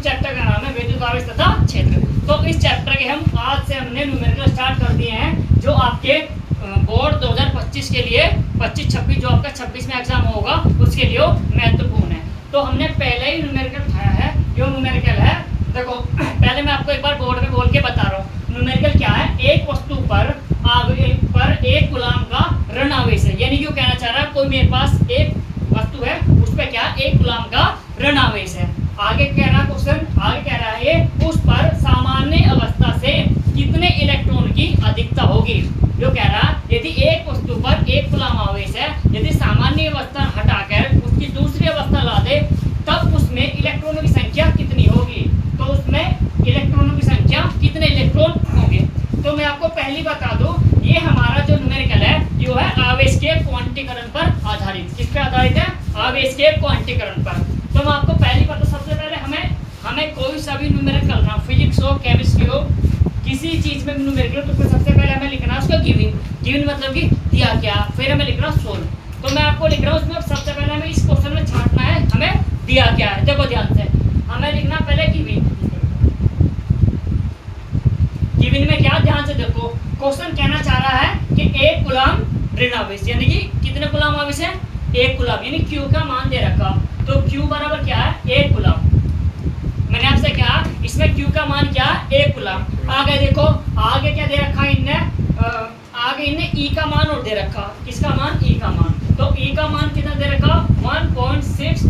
Chapter का नाम है विद्युत आवेश तथा क्षेत्र। तो इस चैप्टर के हम आज से हमने न्यूमेरिकल स्टार्ट कर दिए हैं, जो आपके बोर्ड 2025 के लिए 25-26 जो आपका 26 में एग्जाम होगा उसके लिए महत्वपूर्ण है। तो हमने पहले ही न्यूमेरिकल उठाया है। जो न्यूमेरिकल है, देखो पहले मैं आपको एक बार बोर्ड में बोल के बता रहा हूँ। न्यूमेरिकल क्या है? एक वस्तु पर एक कूलाम का ऋण आवेश है। यानी क्यों कहना चाह रहा है, कोई मेरे पास एक वस्तु है, उस पर क्या एक कूलाम का ऋण आवेश है। आगे कह रहा क्वेश्चन, आगे कह रहा है ये उस पर सामान्य अवस्था से कितने इलेक्ट्रॉन की अधिकता होगी। जो कह रहा है यदि एक वस्तु पर एक कूलाम आवेश है, यदि सामान्य अवस्था हटाकर उसकी दूसरी अवस्था ला दे, तब उसमें इलेक्ट्रॉनों की संख्या कितनी होगी। तो उसमें इलेक्ट्रॉनों की संख्या कितने इलेक्ट्रॉन होंगे। तो मैं आपको पहली बता दूं, ये हमारा जो न्यूमेरिकल है जो है आवेश के क्वांटीकरण पर आधारित। किस पे आधारित है? आवेश के क्वांटीकरण पर। तो मैं आपको पहली बात, तो सबसे पहले हमें कोई सा भी न्यूमेरिकल करना, फिजिक्स हो, केमिस्ट्री हो, किसी चीज में न्यूमेरिकल, तो सबसे पहले हमें लिखना है उसका गिवन मतलब कि दिया क्या, फिर हमें लिखना सोल्व। तो मैं आपको लिख रहा हूँ उसमें सबसे पहले हमें इस क्वेश्चन में छांटना है हमें दिया क्या है। देखो ध्यान से, हमें लिखना पहले गिवन में क्या, ध्यान से देखो। क्वेश्चन कहना चाह रहा है कि एक कूलाम ऋण आवेश, यानी कि कितने कूलाम आवेश है? एक कूलाम, यानी Q का मान दे रखा। तो Q बराबर क्या है? एक कूलाम। मैंने आपसे कहा इसमें Q का मान क्या है? एक कूलाम। आगे देखो, आगे क्या दे रखा इनने, आगे इनने E का मान और दे रखा। किसका मान? E का मान। तो E का मान कितना दे रखा? 1.6 ×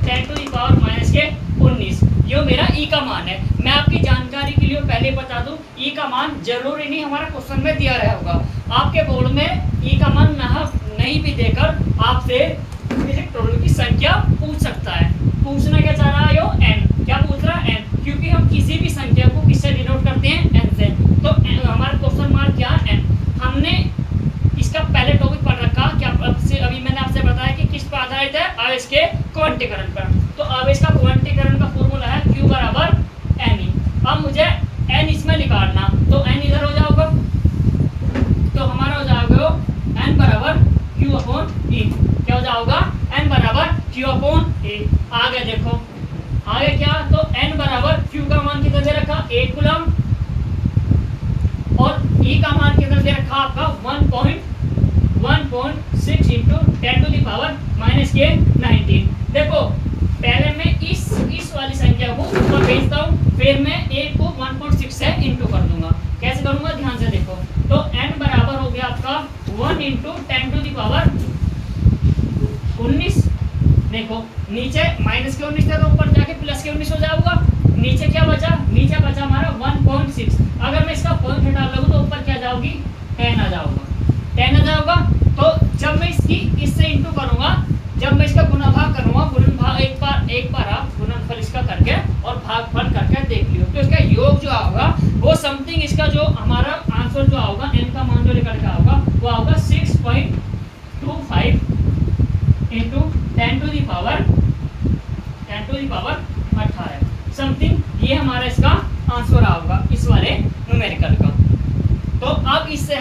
10⁻⁻19। ये मेरा E का मान है। मैं आपकी जानकारी के लिए पहले बता दूं, E का मान जरूरी नहीं हमारा क्वेश्चन में दिया रहा होगा। आपके बोर्ड में E का मान नहीं भी देकर आपसे इलेक्ट्रॉनों की संख्या पूछ सकता है। पूछना क्या चाह रहा है? यो n। क्या पूछ रहा है? n, क्योंकि हम किसी भी संख्या को किससे डिनोट करते हैं? n से। तो हमारा क्वेश्चन मार्क क्या है? n। हमने इसका पहले टॉपिक पढ़ रखा क्या, अभी मैंने आपसे बताया कि किस पर आधारित है? आवेश के क्वांटीकरण पर। तो आवेश का क्वांटीकरण का फॉर्मूला है Q बराबर Ne। अब मुझे n इसमें निकालना, तो n इधर हो जाओगा, तो हमारा हो जाएगा n बराबर Q/E। क्या हो जाएगा? n बराबर Q/E। आगे देखो, आगे क्या, तो n बराबर Q का मान कितना दे रखा? 1 कूलाम, और E का मान कितना दे रखा आपका? 1.6 × 10⁻⁻19। देखो पहले मैं इस वाली संख्या को ऊपर भेजता हूँ, फिर मैं a को 1.6 से इंटू कर दूंगा। कैसे करूंगा? ध्यान से देखो। तो n बराबर हो गया आपका 1 × 10⁻19। देखो नीचे माइनस के 19 था, तो ऊपर जाके प्लस के 19 हो जाएगा। नीचे क्या बचा? नीचे बचा हमारा 1.6। अगर मैं इसका पॉइंट हटा लूँ तो ऊपर क्या जाओगी? 10 आ जाओगा। 10 आ जाओगा। तो जब मैं इससे इंटू करूंगा, जब मैं इसका गुना भाग करूंगा, गुणनभाग एक बार आप गुणनफल इसका करके और भागफल करके देख लियो, तो इसका योग जो आएगा वो समथिंग, इसका जो हमारा आंसर जो आएगा, n का मान जो निकल के आएगा वो आएगा 6.25 × 10⁻18 समथिंग। ये हमारा इसका आंसर आएगा इस वाले न्यूमेरिकल का। तो अब इसके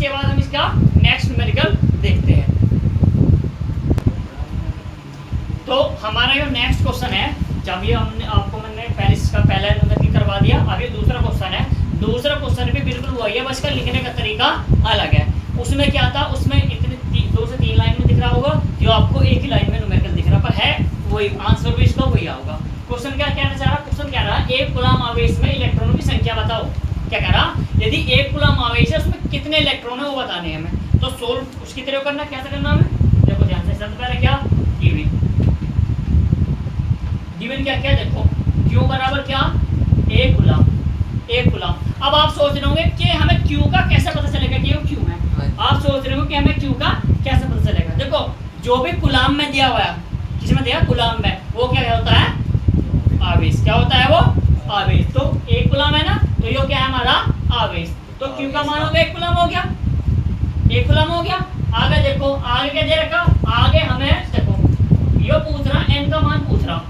बाद हम इसका नेक्स्ट न्यूमेरिकल देखते हैं। तो हमारा जो नेक्स्ट क्वेश्चन है, जब ये मैंने पहला न्यूमेरिकल करवा दिया, अभी दूसरा क्वेश्चन है। दूसरा क्वेश्चन भी बिल्कुल वही है, बस इसका लिखने का तरीका अलग है। उसमें क्या था? उसमें इतनी 2 से 3 लाइन में दिख रहा होगा, जो आपको एक ही लाइन में न्यूमेरिकल दिख रहा, पर है वही आंसर भी इसका वही आएगा। क्वेश्चन क्या कहना चाह रहा? क्वेश्चन कह रहा है एक कूलाम आवेश में इलेक्ट्रॉनों की संख्या बताओ। क्या कह रहा? यदि एक कूलाम आवेश है उसमें कितने इलेक्ट्रॉन है वो बताने हैं हमें। तो सोल्व उसकी तरह करना, कैसे करना हमें? देखो ध्यान से, सबसे पहले क्या? गिवन क्या देखो, Q बराबर क्या? एक कूलाम। अब आप सोच रहे होंगे कि हमें Q का कैसे पता चलेगा कि वो Q है। आप सोच रहे हो कि हमें Q का कैसे पता चलेगा। देखो जो भी कूलाम में दिया हुआ है, किसमें दिया? कूलाम में, वो क्या होता है? आवेश। क्या होता है वो? आवेश। तो एक कूलाम है ना, तो ये क्या है हमारा? आवेश। तो Q का मान हो गया 1 कूलाम हो गया, 1 कूलाम हो गया। आगे देखो, आगे क्या दे रखा? आगे हमें देखो ये पूछ रहा, n का मान पूछ रहा।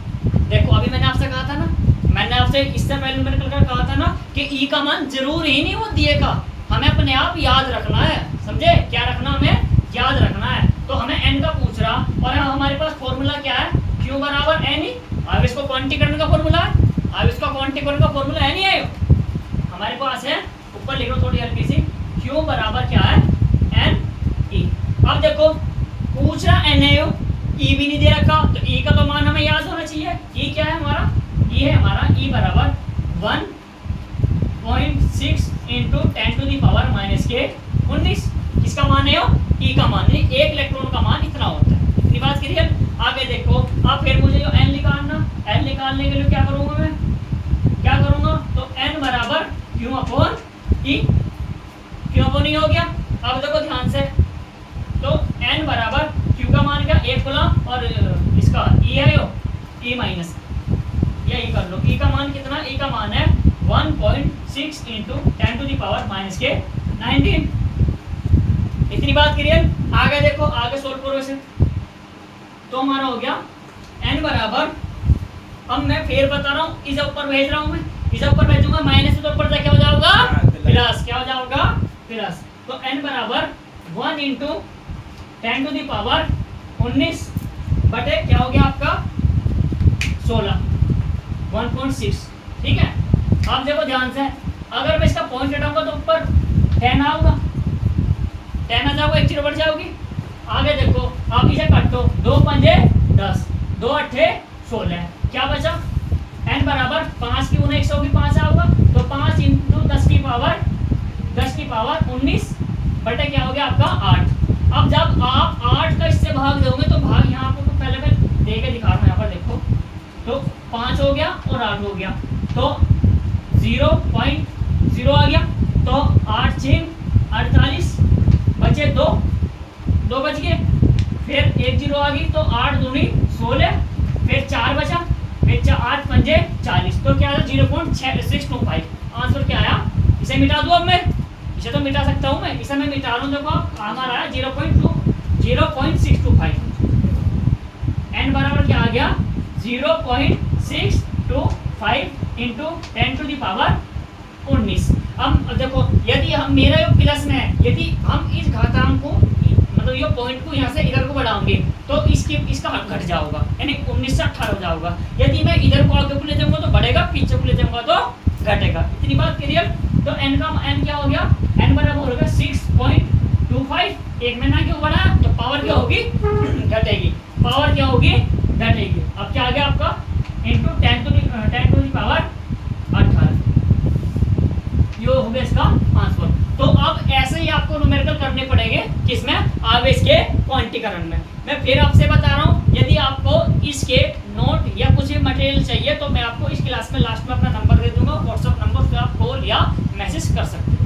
देखो अभी मैंने आपसे कहा था ना, मैंने आपसे इससे पहले मैंने कहा था ना कि E का मान जरूर ही नहीं वो दिए का, हमें अपने आप याद रखना है। समझे? क्या रखना? हमें याद रखना है। तो हमें n का पूछ रहा, और हमारे पास फॉर्मूला क्या है? Q बराबर N ही। अब इसको क्वांटीकरण का फॉर्मूला है। क्वांटिकरण का फॉर्मूला है नहीं है, हमारे पास है, ऊपर लिख लो थोड़ी हल्की सी, Q बराबर क्या है एन ई। अब देखो पूछ रहा एन है, ई भी नहीं दे रखा, तो ई का तो मान हमें याद होना चाहिए। ई क्या है हमारा, ई है हमारा ई बराबर 1.6 into 10 to the power minus के 19। किसका मान है, ई का मान है, एक इलेक्ट्रॉन का मान इतना होता है। इतनी बात क्लियर। आगे देखो, अब फिर मुझे जो एन निकालना, एन निकालने के लिए क्या करूंगा मैं, क्या करूंगा, तो एन बराबर क्यू अपॉन ई, क्यू अपॉन ई हो गया। अब देखो ध्यान से, तो एन बराबर क्यू का मान क्या, 1 कूलम, और इसका ई है यो ई माइनस, या ई कर लो, ई का मान कितना, ई का मान है 1.6 into 10 to the power minus के 19। इतनी बात क्लियर। आगे देखो, आगे सोल्व करो इसे, तो हमारा हो गया n बराबर, अब मैं फिर बता रहा हूँ, इसे ऊपर भेज रहा हूँ मैं, इसे ऊपर भेजूंगा, माइनस से तो ऊपर क्या हो जाएगा प्लस, क्या हो जाएगा प्लस। तो n बराबर 1 इंटू 10 टू दी पावर 19 बटे क्या हो गया आपका 16, 1.6। ठीक है। अब देखो ध्यान से, अगर मैं इसका पॉइंट हटाऊंगा तो ऊपर 10 आऊंगा, 10 आ जाओगे, एक जीरो बढ़ जाओगी। आगे देखो, आप इसे काटो, 2 पंजे 10, 2 अट्ठे 16, क्या बचा n बराबर 5 की 1 होगी, 5 आऊंगा, तो 5 इंटू 10 की पावर 19 बटे क्या हो गया आपका 8। अब जब आप 8 का इससे भाग दोगे तो भाग यहाँ आपको पहले मैं दे के दिखा रहा हूँ, यहाँ पर देखो, तो 5 हो गया और 8 हो गया, तो 0.0 आ गया, तो 8 6 48 बचे 2 बच गए, फिर 1 जीरो आ गई, तो 8 दूनी 16, फिर 4 बचा, फिर 8 पंजे 40, तो क्या आया 0.625। आंसर क्या आया, इसे मिटा दूं, अब मैं इसे तो मिटा सकता हूं मैं, इसे मैं मिटा रहा हूं, देखो हमारा आया 0.625। n बराबर क्या आ गया 0.625 इंटू 10 टू दी पावर 19। अब देखो, यदि हम मेरा जो प्लस में है, यदि हम इस घातांक को मतलब ये पॉइंट को यहाँ से इधर को बढ़ाओगे तो इसका घट जाओगा, यानी 19 से 18 हो जाओगा। यदि मैं इधर को आगे को ले जाऊंगा तो बढ़ेगा, पीछे को ले जाऊंगा तो घटेगा। इतनी बात क्लियर। तो n का n क्या हो गया, n बराबर होगा 6.25। एक में ना क्यों बढ़ा, तो पावर क्या होगी घटेगी, पावर क्या होगी घटेगी। अब क्या आ गया आपका इंटू 10 टू दी पावर 18, ये हो गया इसका आंसर। तो अब ऐसे ही आपको न्यूमेरिकल करने पड़ेंगे, किसमें, आवेश के क्वांटीकरण में। मैं फिर आपसे बता रहा हूँ, यदि आपको इसके नोट या कुछ भी मटेरियल चाहिए तो मैं आपको इस क्लास में लास्ट में अपना नंबर दे दूंगा, व्हाट्सएप नंबर पे आप कॉल या मैसेज कर सकते हैं।